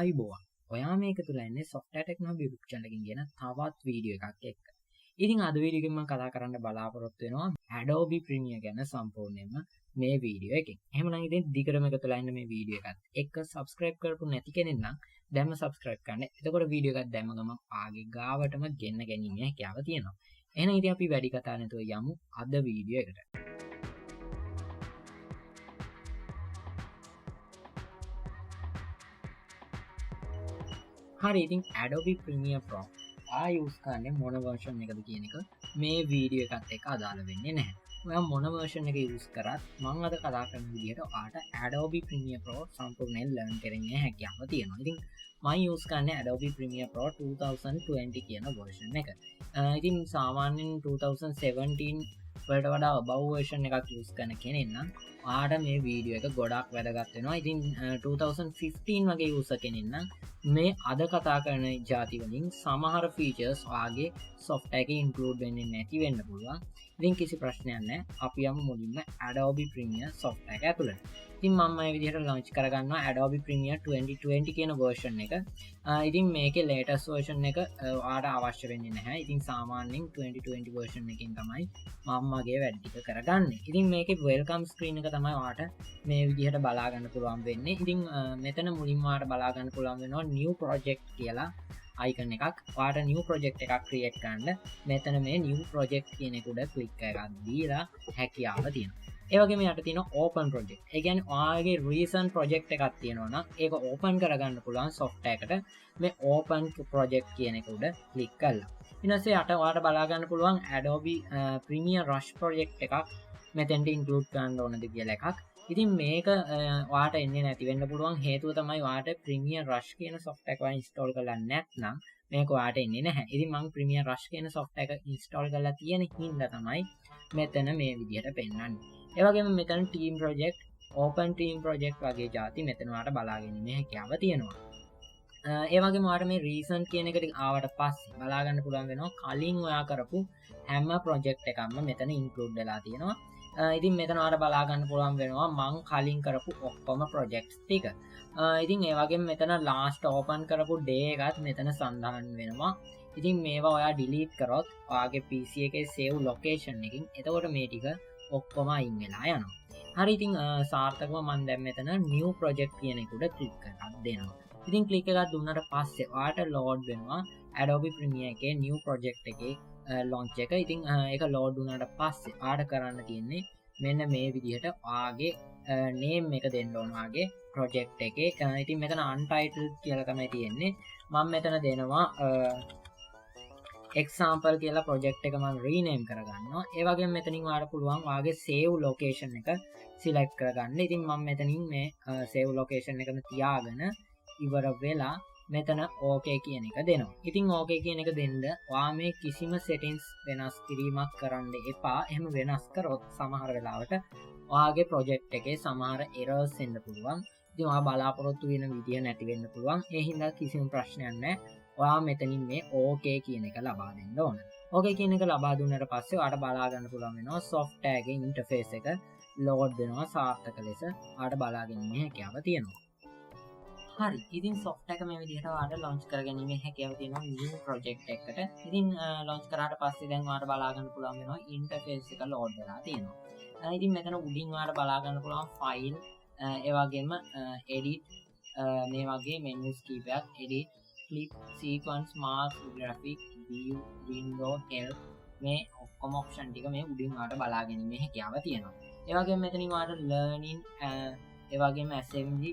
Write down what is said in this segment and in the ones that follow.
ආයිබෝවන්. ඔයා මේක තුල ඉන්නේ software techno YouTube channel එකකින් ගෙන තවත් වීඩියෝ එකක් එක්ක. ඉතින් අද වීඩියෝ එකෙන් මම කතා කරන්න බලාපොරොත්තු වෙනවා Adobe Premiere ගැන සම්පූර්ණයෙන්ම මේ වීඩියෝ එකෙන්. එහෙමනම් ඉතින් දිගටම එකතුලා ඉන්න මේ වීඩියෝ එකත් එක්ක subscribe කරපු නැති කෙනෙක් නම් දැන්ම subscribe කරන්න. එතකොට වීඩියෝ එකක් දැම්ම ගමන් ආගේ ගාවටම ගෙන්න ගැනීමේ හැකියාව තියෙනවා. එහෙනම් ඉතින් අපි වැඩි කතා නැතුව යමු අද වීඩියෝ එකට. හරි ඉතින් Adobe Premiere Pro use කරන්නේ මොන version එකද කියන එක මේ වීඩියෝ එකත් එක්ක අදාළ වෙන්නේ නැහැ. ඔයා මොන version එක use කරත් මම අද කතා කරන විදිහට ඔයාට Adobe Premiere Pro සම්පූර්ණයෙන් learn කරගන්න හැකියාව තියෙනවා. ඉතින් මම use කරන්නේ Adobe Premiere Pro 2020 කියන version එක. ඉතින් සාමාන්‍යයෙන් 2017 වලට වඩා above version එකක් use කරන කෙනෙක් නම් ඔයාට මේ වීඩියෝ එක ගොඩක් වැදගත් වෙනවා. ඉතින් 2015 වගේ user කෙනෙක් නම් මේ අද කතා කරන ಜಾති වලින් සමහර features ඔයාගේ software එකේ include වෙන්නේ නැති වෙන්න පුළුවන්. ඉතින් කිසි ප්‍රශ්නයක් නැහැ. අපි යමු මුලින්ම Adobe Premiere software එක ඇතුළට. ඉතින් මම මේ විදිහට launch කරගන්නවා Adobe Premiere 2020 කියන version එක. ඉතින් මේකේ latest version එක ඔයාට අවශ්‍ය වෙන්නේ නැහැ. ඉතින් සාමාන්‍යයෙන් 2020 version එකකින් තමයි මම මගේ වැඩ ටික කරගන්නේ. ඉතින් මේකේ welcome screen එක තමයි ඔයාට මේ විදිහට බලා ගන්න පුළුවන් වෙන්නේ. ඉතින් මෙතන මුලින්ම ඔයාට බලා ගන්න පුළුවන් වෙනවා new project කියලා icon එකක්. ඔයාට new project එකක් create කරන්න මෙතන මේ new project කියන එක උඩ click එකක් දීලා හැකියාව තියෙනවා. ඒ වගේම යට තියෙන open project. ඒ කියන්නේ ඔයාගේ recent project එකක් තියෙනවා නම් ඒක open කරගන්න පුළුවන් software එකට මේ open project කියන එක උඩ click කරලා. ඊට පස්සේ යට ඔයාට බලා ගන්න පුළුවන් Adobe Premiere Rush project එකක් මෙතෙන්ට include කරන්න ඕනද කියලා එකක්. ඉතින් මේක ඔයාට එන්නේ නැති වෙන්න පුළුවන් හේතුව තමයි ඔයාට Premiere Rush කියන software එක install කරලා නැත්නම් මේක ඔයාට එන්නේ නැහැ. ඉතින් මම Premiere Rush කියන software එක install කරලා තියෙන හින්දා තමයි මෙතන මේ විදිහට පෙන්වන්නේ. ඒ වගේම මෙතන team project, open team project වගේ જાති මෙතන ඔයාට බලා ගැනීමේ හැකියාව තියෙනවා. ඒ වගේම ඔයාට මේ recent කියන එකට ආවට පස්සේ බලා ගන්න පුළුවන් වෙනවා කලින් ඔයා කරපු හැම project එකක්ම මෙතන include වෙලා තියෙනවා. ඉතින් මෙතන ඔයාලට බලා ගන්න පුළුවන් වෙනවා මං කලින් කරපු ඔක්කොම projects ටික. ඉතින් ඒ වගේම මෙතන last open කරපු day එකත් මෙතන සඳහන් වෙනවා. ඉතින් මේවා ඔයා delete කරොත් ඔයාගේ PC එකේ save location එකකින් එතකොට මේ ටික ඔක්කොම අයින් වෙලා යනවා. හරි ඉතින් සාර්ථකව මම දැන් මෙතන new project කියන එක උඩ click එකක් දෙනවා. ඉතින් click එකක් දුන්නාට පස්සේ ඔයාට load වෙනවා Adobe Premiere එකේ new project එකේ launch එක. ඉතින් ඒක load වුණාට පස්සේ ඔයාට කරන්න තියෙන්නේ මෙන්න මේ විදිහට ඔයාගේ name එක දෙන්න ඕන ඔයාගේ project එකේ. ඉතින් මෙතන untitled කියලා තමයි තියෙන්නේ. මම මෙතන දෙනවා example කියලා project එක මම rename කරගන්නවා. ඒ වගේම මෙතනින් ඔයාලට පුළුවන් ඔයාගේ save location එක select කරගන්න. ඉතින් මම මෙතනින් මේ save location එකම තියාගෙන ඉවර වෙලා මෙතන OK කියන එක දෙනවා. ඉතින් OK කියන එක දෙන්න ඔයා මේ කිසිම settings වෙනස් කිරීමක් කරන්න එපා. එහෙම වෙනස් කරොත් සමහර වෙලාවට ඔයාගේ project එකේ සමහර errors එන්න පුළුවන්. ඉතින් ඔයා බලාපොරොත්තු වෙන විදිය නැති වෙන්න පුළුවන්. ඒ හින්දා කිසිම ප්‍රශ්නයක් නැහැ. ඔයා මෙතනින් මේ OK කියන එක ලබා දෙන්න ඕන. OK කියන එක ලබා දුන්නාට පස්සේ ඔයාට බලා ගන්න පුළුවන් වෙනවා software එකේ interface එක load වෙනවා සාර්ථක ලෙස. ඔයාට බලා ගැනීමේ හැකියාව තියෙනවා. හරි ඉතින් software එක මේ විදිහට ඔයාලට launch කරගැනීමේ හැකියාව තියෙනවා new project එකකට. ඉතින් launch කරාට පස්සේ දැන් ඔයාලට බලා ගන්න පුළුවන් වෙනවා interface එක load වෙලා තියෙනවා. ඉතින් මෙතන උඩින් ඔයාලට බලා ගන්න පුළුවන් file ඒ වගේම edit මේ වගේ menus කීපයක් edit, clip, sequence, mask, graphic, view, window, help මේ ඔක්කොම option ටික මේ උඩින් ඔයාලට බලා ගැනීමේ හැකියාව තියෙනවා. ඒ වගේම මෙතනින් ඔයාලට learning ඒ වගේම assembly,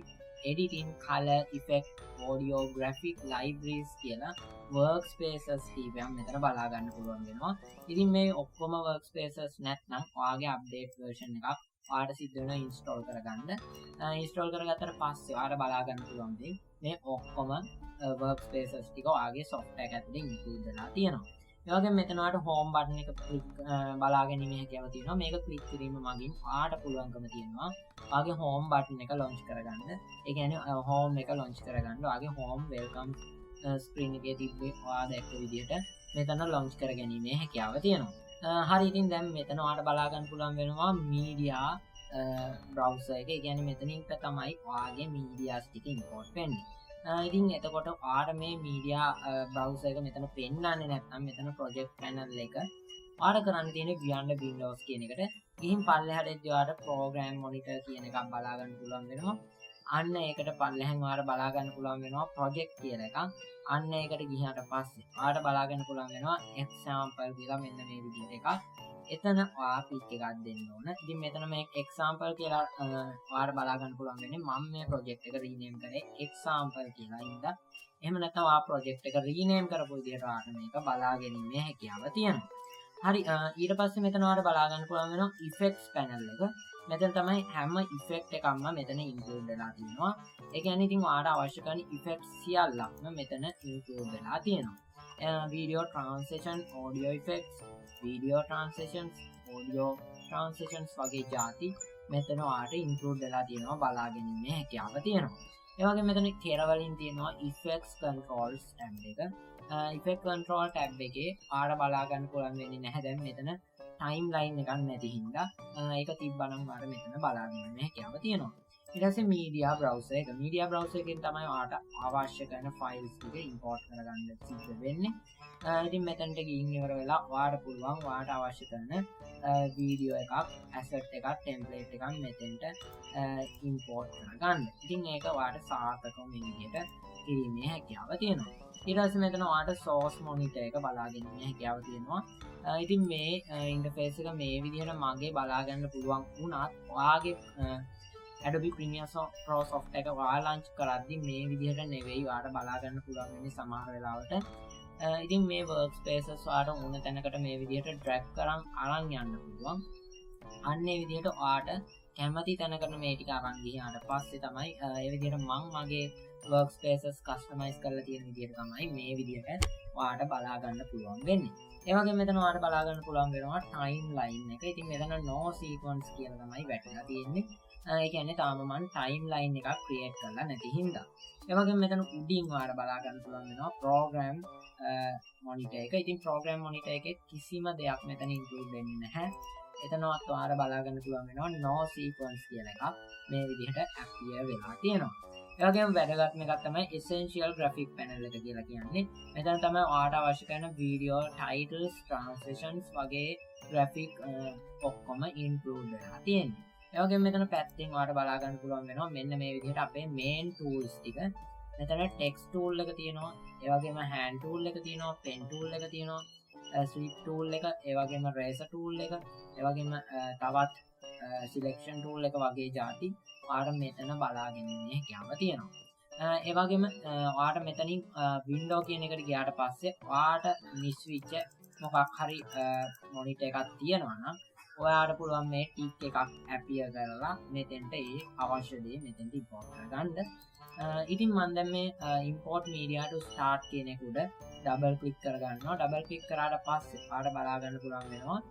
editing, color, effect, audio, graphic, libraries කියලා workspaces කීපයක් මෙතන බලා ගන්න පුළුවන් වෙනවා. ඉතින් මේ ඔක්කොම workspaces නැත්නම් ඔයාගේ update version එකක් ඔයාට සිද්ධ වෙනවා install කරගන්න. install කරගත්තට පස්සේ ඔයාට බලා ගන්න පුළුවන් මේ ඔක්කොම workspaces ටික ඔයාගේ software එක ඇතුලේ include වෙලා තියෙනවා. ඒ වගේම මෙතන ඔයාලට home button එක බලා ගැනීමේ හැකියාව තියෙනවා. මේක click කිරීම මගින් ඔයාට පුළුවන්කම තියෙනවා ඔයාගේ home button එක launch කරගන්න. ඒ කියන්නේ home එක launch කරගන්න ඔයාගේ home welcome screen එකේ තිබ්බේ ඔයා දැක්ක විදිහට මෙතන launch කරගැනීමේ හැකියාව තියෙනවා. හරි ඉතින් දැන් මෙතන ඔයාලට බලා ගන්න පුළුවන් වෙනවා media browser එක. ඒ කියන්නේ මෙතනින් තමයි ඔයාගේ medias ටික import වෙන්නේ. ඉතින් එතකොට ආර මේ මීඩියා බ්‍රවුසර් එක මෙතන පෙන්නන්නේ නැත්නම් මෙතන ප්‍රොජෙක්ට් පැනල් එක ආර කරන්න තියෙන්නේ beyond windows කියන එකට ගිහින් පල්ලෙහාට එද්දී ඔයාලට program monitor කියන එකක් බලා ගන්න පුළුවන් වෙනවා. අන්න ඒකට පල්ලෙහෙන් ඔයාලට බලා ගන්න පුළුවන් වෙනවා project කියලා එකක්. අන්න ඒකට ගියාට පස්සේ ඔයාලට බලා ගන්න පුළුවන් වෙනවා example කියලා මෙන්න මේ විදිහට එකක්. එතන ඔයා ක්ලික් එකක් දෙන්න ඕන. ඉතින් මෙතන මේ example කියලා ඔයාලට බලා ගන්න පුළුවන් වෙන්නේ මම මේ project එක rename කරේ example කියලා ඉඳලා. එහෙම නැත්නම් ඔයා project එක rename කරපු විදිහට ඔයාලට මේක බලා ගැනීමේ හැකියාව තියෙනවා. හරි ඊට පස්සේ මෙතන ඔයාලට බලා ගන්න පුළුවන් වෙනවා effects panel එක. මෙතන තමයි හැම effect එකක්ම මෙතන include වෙලා තියෙනවා. ඒ කියන්නේ ඉතින් ඔයාලට අවශ්‍ය කරන effects සියල්ලක්ම මෙතන include වෙලා තියෙනවා. Video transition, audio effects, video transitions, audio transitions වගේ જાති මෙතන ඔයාලට include වෙලා තියෙනවා බලා ගැනීමේ හැකියාව තියෙනවා. ඒ වගේම මෙතන කෙරවලින් තියෙනවා effects controls tab එක. effect control tab එකේ ආර බලා ගන්න පුළුවන් වෙන්නේ නැහැ දැන් මෙතන timeline එකක් නැති හින්දා ඒක තිබ්බනම් ඔයාලට මෙතන බලා ගන්න හැකියාව තියෙනවා. ඊට පස්සේ media browser එක. media browser එකෙන් තමයි ඔයාලට අවශ්‍ය කරන files ටික import කරගන්න සිද්ධ වෙන්නේ. ඉතින් මෙතනට ගිහින් ඉවර වෙලා ඔයාලට පුළුවන් ඔයාලට අවශ්‍ය කරන වීඩියෝ එකක්, asset එකක්, template එකක් මෙතෙන්ට import කරගන්න. ඉතින් ඒක ඔයාලට සාර්ථකව මේ විදිහට කිරීමේ හැකියාව තියෙනවා. ඊට පස්සේ මෙතන ඔයාලට source monitor එක බලා ගැනීමේ හැකියාව තියෙනවා. ඉතින් මේ interface එක මේ විදිහට මගේ බලා ගන්න පුළුවන් වුණත් ඔයාගේ Adobe Premiere Pro software එක ඔයා launch කරද්දී මේ විදිහට නෙවෙයි ඔයාලට බලා ගන්න පුළුවන් වෙන්නේ සමහර වෙලාවට. ඉතින් මේ workspaces ඔයාලට ඕන තැනකට මේ විදිහට drag කරන් අරන් යන්න පුළුවන්. අන්න ඒ විදිහට ඔයාලට කැමති තැනකට මේ ටික අරන් ගියාට පස්සේ තමයි ඒ විදිහට මම මගේ workspaces customize කරලා තියෙන විදිහට තමයි මේ විදිහට ඔයාලට බලා ගන්න පුළුවන් වෙන්නේ. ඒ වගේම මෙතන ඔයාලට බලා ගන්න පුළුවන් වෙනවා timeline එක. ඉතින් මෙතන no sequence කියලා තමයි වැටලා තියෙන්නේ. ඒ කියන්නේ තාම මම timeline එකක් create කරලා නැති හින්දා. ඒ වගේම මෙතන උඩින් ඔයාලට බලා ගන්න පුළුවන් වෙනවා program monitor එක. ඉතින් program monitor එකේ කිසිම දෙයක් මෙතන include වෙන්නේ නැහැ. එතනවත් ඔයාලට බලා ගන්න පුළුවන් වෙනවා no sequence කියලා එකක් මේ විදිහට appear වෙලා තියෙනවා. ඒ වගේම වැදගත්ම එකක් තමයි essential graphic panel එක කියලා කියන්නේ. මෙතන තමයි ඔයාලට අවශ්‍ය කරන video titles, transitions වගේ graphic ඔක්කොම include වෙලා තියෙන්නේ. ඒ වගේම මෙතන පැත්තෙන් ඔයාලට බලා ගන්න පුළුවන් වෙනවා මෙන්න මේ විදිහට අපේ main tools ටික. මෙතන text tool එක තියෙනවා, ඒ වගේම hand tool එක තියෙනවා, pen tool එක තියෙනවා, sweep tool එක, ඒ වගේම eraser tool එක, ඒ වගේම තවත් selection tool එක වගේ જાති ඔයාලට මෙතන බලා ගැනීමේ හැකියාව තියෙනවා. ඒ වගේම ඔයාලට මෙතනින් window කියන එකට ගියාට පස්සේ ඔයාලට නිස්විච්ච මොකක් හරි monitor එකක් තියෙනවා නම් ඔයාලට පුළුවන් මේ ටික් එකක් appear කරලා මෙතෙන්ට ඒ අවශ්‍ය දේ මෙතෙන්ට import කරගන්න. ඉතින් මම දැන් මේ import media to start කියන එක උඩ double click කරගන්නවා. double click කරාට පස්සේ ඔයාලට බලා ගන්න පුළුවන් වෙනවා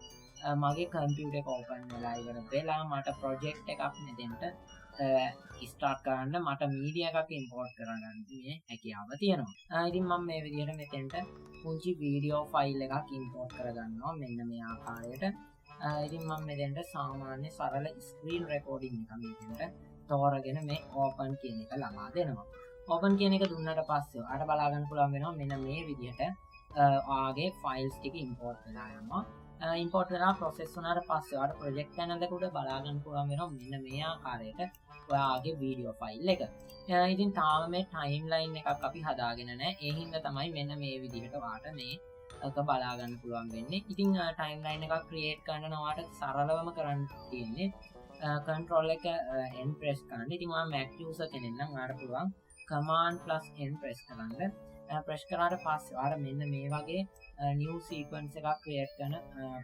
මගේ computer එක open වෙලා ඉවර වෙලා මට project එකක් මෙතෙන්ට start කරන්න මට media එකක් import කරගන්න මේ හැකියාව තියෙනවා. ඉතින් මම මේ විදිහට මෙතෙන්ට පුංචි video file එකක් import කරගන්නවා මෙන්න මේ ආකාරයට. ඉතින් මම මෙතෙන්ට සාමාන්‍ය සරල screen recording එකක් මෙතෙන්ට තෝරගෙන මේ open කියන එක ලබා දෙනවා. open කියන එක දුන්නාට පස්සේ ඔයාලට බලා ගන්න පුළුවන් වෙනවා මෙන්න මේ විදිහට ඔයාගේ files ටික import වෙලා යනවා. import වෙලා process වුණාට පස්සේ ඔයාලට project panel එක උඩ බලා ගන්න පුළුවන් වෙනවා මෙන්න මේ ආකාරයට ඔයාගේ video file එක. ඉතින් තාම මේ timeline එකක් අපි හදාගෙන නැහැ. ඒ හින්දා තමයි මෙන්න මේ විදිහට ඔයාලට මේ එක බලා ගන්න පුළුවන් වෙන්නේ. ඉතින් timeline එකක් create කරන්න ඔයාලට සරලවම කරන්න තියෙන්නේ control එක n press කරන්න. ඉතින් ඔයා Mac user කෙනෙක් නම් ඔයාලට පුළුවන් command + n press කරන්න. press කරාට පස්සේ ඔයාලට මෙන්න මේ වගේ new sequence එකක් create කරන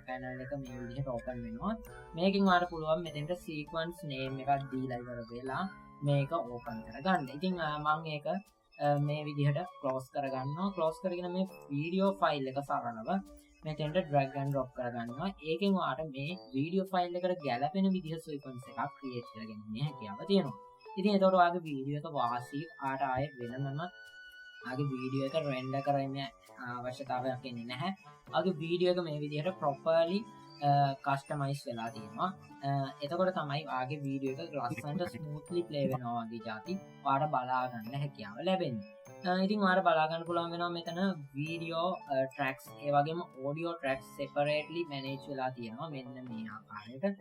panel එක මේ විදිහට open වෙනවා. මේකෙන් ඔයාලට පුළුවන් මෙතෙන්ට sequence name එකක් දීලා ඉවර වෙලා මේක open කරගන්න. ඉතින් මම ඒක මේ විදිහට close කරගන්නවා. close කරගෙන මේ video file එක සරලව මෙතෙන්ට drag and drop කරගන්නවා. ඒකෙන් ඔයාලට මේ video file එකට ගැලපෙන විදිහ sequence එකක් create කරගන්න හැකියාව තියෙනවා. ඉතින් එතකොට ඔයාගේ video එක වාසි ආට ආයෙ වෙනමම ආගේ video එක render කරන්න අවශ්‍යතාවයක් එන්නේ නැහැ. ආගේ video එක මේ විදිහට properly කස්ටමයිස් වෙලා තියෙනවා. එතකොට තමයි වාගේ වීඩියෝ එක ලස්සනට ස්මූත්ලි ප්ලේ වෙනවා වගේ જાති ඔයාලට බලා ගන්න හැකියාව ලැබෙන්නේ. ඉතින් ඔයාලට බලා ගන්න පුළුවන් වෙනවා මෙතන වීඩියෝ ට්‍රැක්ස් ඒ වගේම ඔඩියෝ ට්‍රැක්ස් සෙපරේට්ලි මැනේජ් වෙලා තියෙනවා මෙන්න මේ ආකාරයට.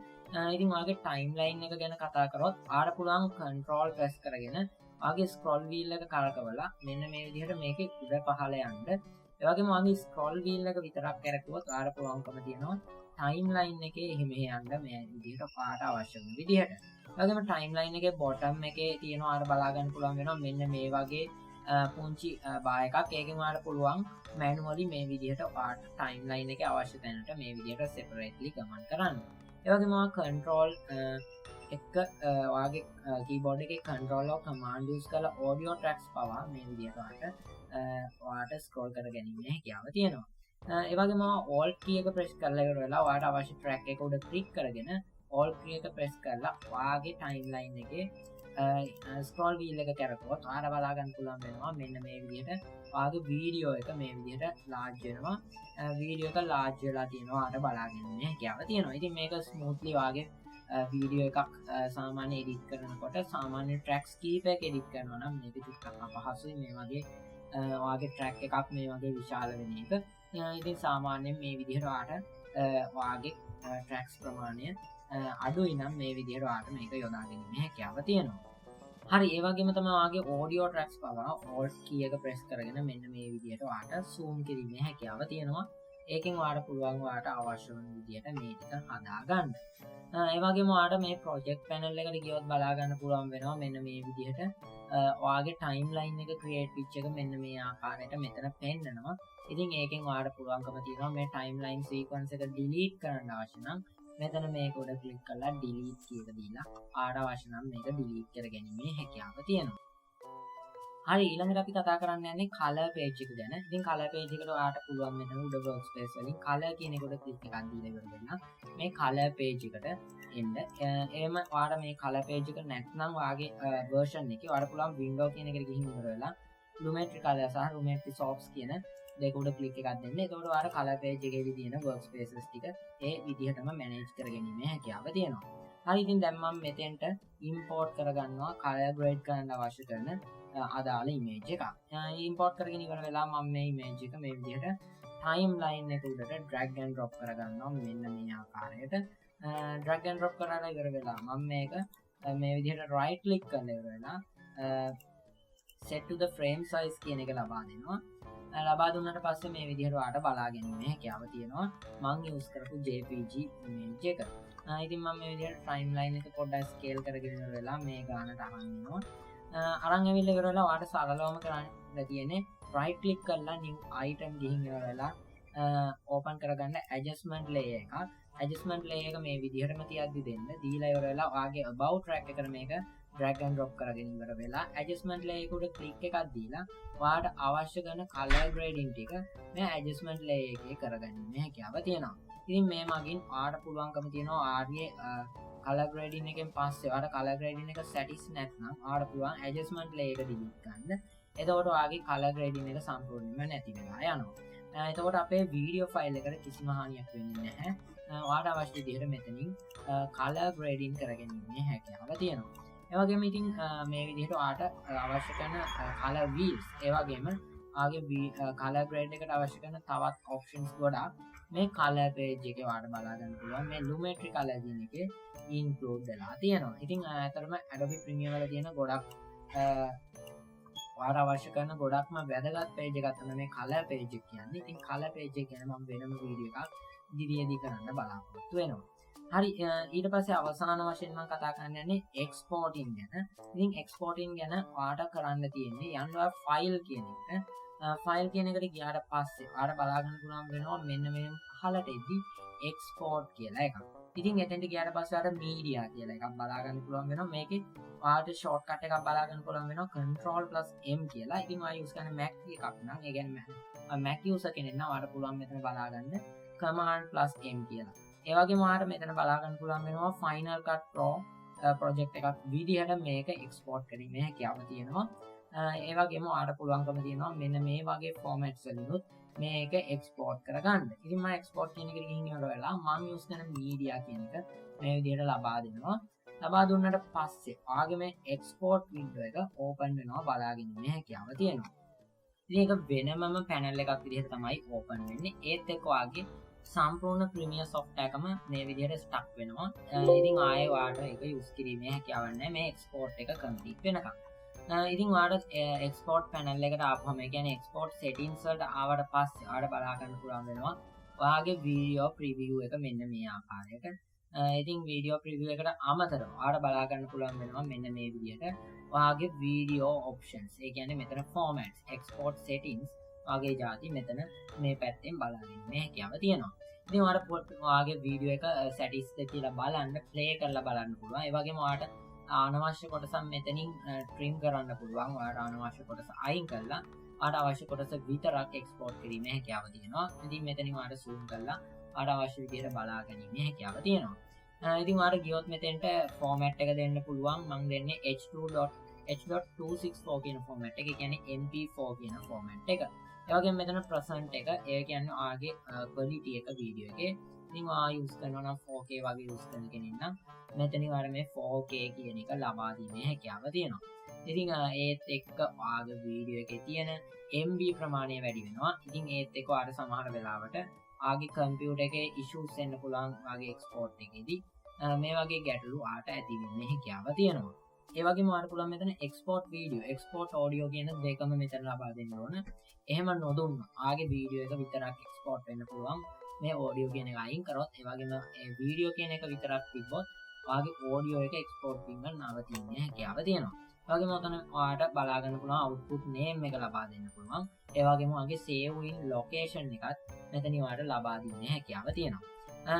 ඉතින් ඔයාගේ ටයිම්ලයින් එක ගැන කතා කරොත් ඔයාලට පුළුවන් කන්ට්‍රෝල් ප්‍රෙස් කරගෙන ඔයාගේ ස්ක්‍රෝල් වීල් එක කරකවලා මෙන්න මේ විදිහට මේකේ උඩ පහළ යන්න. ඒ වගේම ඔයාගේ ස්ක්‍රෝල් වීල් එක විතරක් කරකුවොත් ඔයාලට පුළුවන්කම තියෙනවා ටයිම්ලයින් එකේ එහෙම යන්න මේ විදිහට පාට අවශ්‍ය වෙන විදිහට. ඒ වගේම ටයිම්ලයින් එකේ බොටම් එකේ තියෙනවා ඔයාලට බලා ගන්න පුළුවන් වෙනවා මෙන්න මේ වගේ පුංචි බාර් එකක්. ඒකෙන් ඔයාලට පුළුවන් මැනුවලි මේ විදිහට ඔයාලට ටයිම්ලයින් එකේ අවශ්‍ය තැනට මේ විදිහට සෙපරේට්ලි ගමන් කරන්න. ඒ වගේම කන්ට්‍රෝල් එක ඔයාගේ කීබෝඩ් එකේ කන්ට්‍රෝල් ඔෆ් කමාන්ඩ් යූස් කරලා ඔඩියෝ ට්‍රැක්ස් පවා මේ විදිහට ඔයාලට ස්ක්‍රෝල් කර ගැනීමේ හැකියාව තියෙනවා. ඒ වගේම Alt key එක ප්‍රෙස් කරලා ඉවර වෙලා ඔයාලට අවශ්‍ය ට්‍රැක් එක උඩ ක්ලික් කරගෙන Alt key එක ප්‍රෙස් කරලා ඔයාගේ ටයිම්ලයින් එකේ ස්ක්‍රෝල් වීල් එක කරකවුවොත් ඔයාලට බලා ගන්න පුළුවන් වෙනවා මෙන්න මේ විදිහට ඔයාගේ වීඩියෝ එක මේ විදිහට ලාර්ජ් වෙනවා. වීඩියෝ එක ලාර්ජ් වෙලා තියෙනවා ඔයාලට බලා ගැනීමේ හැකියාව තියෙනවා. ඉතින් මේක ස්මූත්ලි ඔයාගේ වීඩියෝ එකක් සාමාන්‍ය එඩිට් කරනකොට සාමාන්‍ය ට්‍රැක්ස් කීපයක් එඩිට් කරනවා නම් මේක ටිකක් අපහසුයි මේ වගේ ඔයාගේ ට්‍රැක් එකක් මේ වගේ විශාල වෙන එක. ඉතින් සාමාන්‍යයෙන් මේ විදිහට ඔයාලට ඔයාගේ ට්‍රැක්ස් ප්‍රමාණය අඩුයි නම් මේ විදිහට ඔයාලට මේක යොදා ගැනීමේ හැකියාව තියෙනවා. හරි ඒ වගේම තමයි ඔයාගේ ඔඩියෝ ට්‍රැක්ස් පවා Alt key එක ප්‍රෙස් කරගෙන මෙන්න මේ විදිහට ඔයාලට zoom කිරීමේ හැකියාව තියෙනවා. ඒකෙන් ඔයාලට පුළුවන් ඔයාලට අවශ්‍ය වෙන විදිහට මේ ටික හදා ගන්න. ඒ වගේම ඔයාලට මේ ප්‍රොජෙක්ට් පැනල් එකට ගියොත් බලා ගන්න පුළුවන් වෙනවා මෙන්න මේ විදිහට ඔයාගේ ටයිම්ලයින් එක ක්‍රියේට් පිච් එක මෙන්න මේ ආකාරයට මෙතන පෙන්නනවා. ඉතින් ඒකෙන් ඔයාලට පුළුවන්කම තියෙනවා මේ ටයිම්ලයින් සීක්වන්ස් එක ඩිලීට් කරන්න අවශ්‍ය නම් මෙතන මේක උඩ ක්ලික් කරලා ඩිලීට් කී එක දීලා ආට අවශ්‍ය නම් මේක ඩිලීට් කරගැනීමේ හැකියාව තියෙනවා. හරි ඊළඟට අපි කතා කරන්න යන්නේ කලර් පේජ් එක ගැන. ඉතින් කලර් පේජ් එකට ඔයාලට පුළුවන් මෙතන උඩ වර්ක් ස්පේස් වලින් කලර් කියන එකට ක්ලික් එකක් දීලා ඉවර වෙනවා. මේ කලර් පේජ් එකට එන්න. එහෙම ඔයාලට මේ කලර් පේජ් එක නැත්නම් ඔයාගේ version එකේ ඔයාලට පුළුවන් window කියන එකට ගිහින් ඉවර වෙලා lumetri color සහ lumetri source කියන දෙක උඩ ක්ලික් එකක් දෙන්න. එතකොට ඔයාලට කලර් පේජ් එකේදී තියෙන වර්ක් ස්පේසස් ටික ඒ විදිහටම මැනේජ් කරගැනීමේ හැකියාව තියෙනවා. හරි ඉතින් දැන් මම මෙතෙන්ට ඉම්පෝර්ට් කරගන්නවා කලර් ග්‍රේඩ් කරන්න අවශ්‍ය කරන අදාළ ඉමේජ් එකක්. ඉම්පෝර්ට් කරගෙන ඉවර වෙලා මම මේ ඉමේජ් එක මේ විදිහට ටයිම්ලයින් එක උඩට drag and drop කරගන්නවා මෙන්න මේ ආකාරයට. drag and drop කරලා ඉවර වෙලා මම මේක මේ විදිහට right click කරලා ඉවර වෙලා set to the frame size කියන එක ලබා දෙනවා. ලබා දුන්නට පස්සේ මේ විදිහට ඔයාලට බලා ගැනීමේ හැකියාව තියෙනවා. මම use කරපු JPG image එක. ඉතින් මම මේ විදිහට ටයිම්ලයින් එක පොඩ්ඩක් ස්කේල් කරගෙන ඉවර වෙලා මේ ගානට අරන් යනවා. අරන් ඇවිල්ලා ඉවර වෙලා ඔයාලට සරලවම කරන්න තියෙන්නේ right click කරලා new item ගිහින් ඉවර වෙලා open කරගන්න adjustment layer එකක්. adjustment layer එක මේ විදිහටම තියද්දි දෙන්න. දීලා ඉවර වෙලා ඔයාගේ about track එකට මේක drag and drop කරගෙන ඉවර වෙලා adjustment layer එක උඩ click එකක් දීලා ඔයාලට අවශ්‍ය කරන color grading ටික මේ adjustment layer එකේ කරගන්න හැකියාව තියෙනවා. ඉතින් මේ මගින් ඔයාලට පුළුවන්කම තියෙනවා ආර්යේ color grading එකෙන් පස්සේ ඔයාලට color grading එක satis නැත්නම් ඔයාලට පුළුවන් adjustment layer එක delete කරන්න. එතකොට ඔයාගේ color grading එක සම්පූර්ණයෙන්ම නැති වෙලා යනවා. එතකොට අපේ වීඩියෝ ෆයිල් එකට කිසිම හානියක් වෙන්නේ නැහැ. ඔයාලට අවශ්‍ය විදිහට මෙතනින් color grading කරගැනීමේ හැකියාව තියෙනවා. ඒ වගේම ඉතින් මේ විදිහට ඔයාලට අවශ්‍ය කරන color wheels ඒ වගේම ආගේ color grade එකට අවශ්‍ය කරන තවත් options ගොඩක් මේ color page එකේ ඔයාලට බලා ගන්න පුළුවන්. මේ lumetri color කියන එකේ include වෙලා තියෙනවා. ඉතින් අතරම Adobe Premiere වල තියෙන ගොඩක් ඔයාලට අවශ්‍ය කරන ගොඩක්ම වැදගත් page එකක් තමයි මේ color page එක කියන්නේ. ඉතින් color page එක ගැන මම වෙනම වීඩියෝ එකක් ඉදිරියේදී කරන්න බලාපොරොත්තු වෙනවා. හරි ඊට පස්සේ අවසාන වශයෙන් මම කතා කරන්න යන්නේ exporting ගැන. ඉතින් exporting ගැන ඔයාලට කරන්න තියෙන්නේ යන්න ඔයා file කියන එක. file කියන එකට ගියාට පස්සේ ඔයාලට බලා ගන්න පුළුවන් වෙනවා මෙන්න මේ පහළට එද්දි export කියලා එකක්. ඉතින් එතෙන්ට ගියාට පස්සේ ඔයාලට media කියලා එකක් බලා ගන්න පුළුවන් වෙනවා. මේකේ ඔයාලට shortcut එකක් බලා ගන්න පුළුවන් වෙනවා Ctrl+M කියලා. ඉතින් ඔයා use කරන Mac එකක් නම් ඒ කියන්නේ Mac user කෙනෙක් නම් ඔයාලට පුළුවන් මෙතන බලා ගන්න Command+M කියලා. ඒ වගේම ඔයාලට මෙතන බලා ගන්න පුළුවන් වෙනවා Final Cut Pro project එකක් විදිහට මේක export කිරීමේ හැකියාව තියෙනවා. ඒ වගේම ඔයාලට පුළුවන්කම තියෙනවා මෙන්න මේ වගේ ෆෝමැට්ස් වලිනුත් මේක එක්ස්පෝර්ට් කරගන්න. ඉතින් මම එක්ස්පෝර්ට් කියන එකට ගිහින් ඉවර වෙලා මම යූස් කරන මීඩියා කියන එක මේ විදිහට ලබා දෙනවා. ලබා දුන්නට පස්සේ ඔයාගේ මේ එක්ස්පෝර්ට් වින්ඩෝ එක ඕපන් වෙනවා, බලාගෙන ඉන්න හැකියාව තියෙනවා. ඉතින් ඒක වෙනමම පැනල් එකක් විදිහට තමයි ඕපන් වෙන්නේ. ඒත් එක්ක ඔයාගේ සම්පූර්ණ ප්‍රීමියර් සොෆ්ට්වෙයාර් එකම මේ විදිහට ස්ටක් වෙනවා. ඉතින් ආයේ ඔයාලට ඒක යූස් කිරීමේ හැකියාවක් නැහැ මේ එක්ස්පෝර්ට් එක කම්ප්ලීට් වෙනකම්. ඉතින් ඔයාලට එක්ස්පෝර්ට් පැනල් එකට ආපුවම ඒ කියන්නේ එක්ස්පෝර්ට් සෙටින්ග්ස් වලට ආවට පස්සේ ඔයාලට බලා ගන්න පුළුවන් වෙනවා ඔයාගේ වීඩියෝ ප්‍රිවිව් එක මෙන්න මේ ආකාරයට. ඉතින් වීඩියෝ ප්‍රිවිව් එකට අමතරව ඔයාලට බලා ගන්න පුළුවන් වෙනවා මෙන්න මේ විදිහට ඔයාගේ වීඩියෝ ඔප්ෂන්ස්. ඒ කියන්නේ මෙතන ෆෝමැට්ස්, එක්ස්පෝර්ට් සෙටින්ග්ස් වගේ જાති මෙතන මේ පැත්තෙන් බලාගෙන ඉන්න හැකියාව තියෙනවා. ඉතින් ඔයාගේ වීඩියෝ එක සැටිස්ද කියලා බලන්න ප්ලේ කරලා බලන්න පුළුවන්. ඒ වගේම ඔයාලට අනවශ්‍ය කොටසක් මෙතනින් ට්‍රිම් කරන්න පුළුවන්. ඔයාලට අනවශ්‍ය කොටස අයින් කරලා ඔයාලට අවශ්‍ය කොටස විතරක් එක්ස්පෝර්ට් කිරීමේ හැකියාව තියෙනවා. ඉතින් මෙතනින් ඔයාලට zoom කරලා ඔයාලට අවශ්‍ය විදිහට බලා ගැනීමේ හැකියාව තියෙනවා. ඉතින් ඔයාලට ගියොත් මෙතෙන්ට ෆෝමැට් එක දෙන්න පුළුවන්. මම දෙන්නේ h2.h.264 කියන ෆෝමැට් එක. ඒ කියන්නේ mp4 කියන ෆෝමැට් එක. ඒ වගේම මෙතන ප්‍රසන්ට් එක, ඒ කියන්නේ ඔයාගේ ක්වොලිටි එක වීඩියෝ එකේ. ඉතින් ඔයා යූස් කරනවා නම් 4K වගේ යූස් කරන කෙනෙක් නම් මෙතනින් ඔයාලා මේ 4K කියන එක ලබා දීමේ හැකියාව තියෙනවා. ඉතින් ඒත් එක්ක ඔයාගේ වීඩියෝ එකේ තියෙන MB ප්‍රමාණය වැඩි වෙනවා. ඉතින් ඒත් එක්ක ඔයාලට සමහර වෙලාවට ඔයාගේ කම්පියුටර් එකේ ඉෂුස් එන්න පුළුවන් ඔයාගේ එක්ස්පෝර්ට් එකේදී. මේ වගේ ගැටලු ඔයාලට ඇති වෙන්නේ හැකියාව තියෙනවා. ඒ වගේම ඔයාලට පුළුවන් මෙතන එක්ස්පෝර්ට් වීඩියෝ, එක්ස්පෝර්ට් ඔඩියෝ කියන දෙකම මෙතන ලබා දෙන්න ඕන. එහෙම නොදුන්නොත් ඔයාගේ වීඩියෝ එක විතරක් එක්ස්පෝර්ට් වෙන්න පුළුවන්. මේ ඔඩියෝ කියන එක අයින් කරොත්, ඒ වගේම ඒ වීඩියෝ කියන එක විතරක් තිබ්බොත් ඔයාගේ ඔඩියෝ එක එක්ස්පෝර්ට් වීම නවතින්නේ හැකියාව තියෙනවා. ඒ වගේම ඔතන ඔයාලට බලා ගන්න පුළුවන් අවුට්පුට් නේම් එක ලබා දෙන්න පුළුවන්. ඒ වගේම ඔයාගේ සේව් ඉන් ලොකේෂන් එකත් මෙතනින් ඔයාලට ලබා දෙන්න හැකියාව තියෙනවා.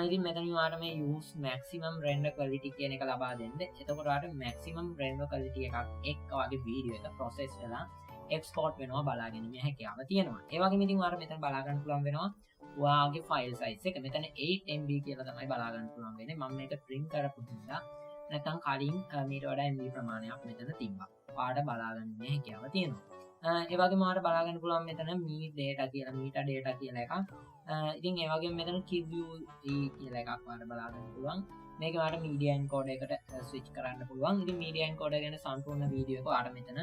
ඉතින් මෙතනින් ඔයාලට මේ use maximum render quality කියන එක ලබා දෙන්න. එතකොට ඔයාලට maximum render quality එකක් එක්ක ඔයාගේ වීඩියෝ එක process වෙලා export වෙනවා බලා ගැනීමේ හැකියාව තියෙනවා. ඒ වගේම ඉතින් ඔයාලට මෙතන බලා ගන්න පුළුවන් වෙනවා ඔයාගේ ෆයිල් සයිස් එක. මෙතන 8 MB කියලා තමයි බලා ගන්න පුළුවන් වෙන්නේ. මම මේක print කරපු හින්දා නැත්නම් කලින් මීට වඩා MB ප්‍රමාණයක් මෙතන තිබ්බා. ඔයාලට බලා ගැනීමේ හැකියාව තියෙනවා. ඒ වගේම ඔයාලට බලා ගන්න පුළුවන් මෙතන meta data කියලා එකක්. ඉතින් ඒ වගේම මෙතන QVE කියලා එකක් ඔයාලට බලා ගන්න පුළුවන්. මේක ඔයාලට media encoder එකට switch කරන්න පුළුවන්. ඉතින් media encoder ගැන සම්පූර්ණ වීඩියෝ එක ඔයාලට මෙතන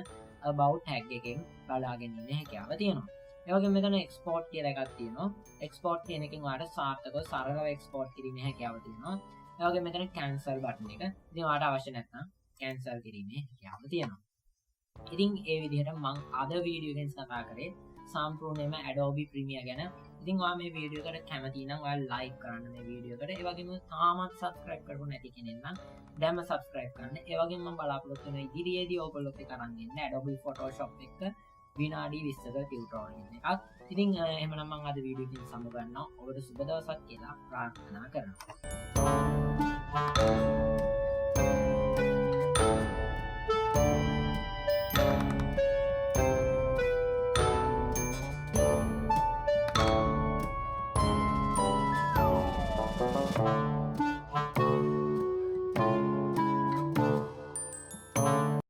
about tag එකෙන් බලා ගැනීමේ හැකියාව තියෙනවා. ඒ වගේම මෙතන export කියලා එකක් තියෙනවා. export කියන එකෙන් ඔයාලට සාර්ථකව සරලව export කිරීමේ හැකියාව තියෙනවා. ඒ වගේම මෙතන cancel button එක. ඉතින් ඔයාලට අවශ්‍ය නැත්නම් cancel කිරීමේ හැකියාව තියෙනවා. ඉතින් ඒ විදිහට මම අද වීඩියෝ එකෙන් කතා කරේ සම්පූර්ණයෙන්ම Adobe Premiere ගැන. ඉතින් ඔයා මේ වීඩියෝ එකට කැමති නම් ඔයා like කරන්න මේ වීඩියෝ එකට. ඒ වගේම තාමත් subscribe කරපු නැති කෙනෙක් නම් දැන්ම subscribe කරන්න. ඒ වගේම මම බලාපොරොත්තු වෙන ඉදිරියේදී ඔයගොල්ලොත් එක්ක අරන් එන්න Adobe Photoshop එක විනාඩි 20ක ටියුටෝරියල් එකක්. ඉතින් එහෙමනම් මම අද වීඩියෝ එකකින් සමු ගන්නවා. ඔබට සුබ දවසක් කියලා ප්‍රාර්ථනා කරනවා.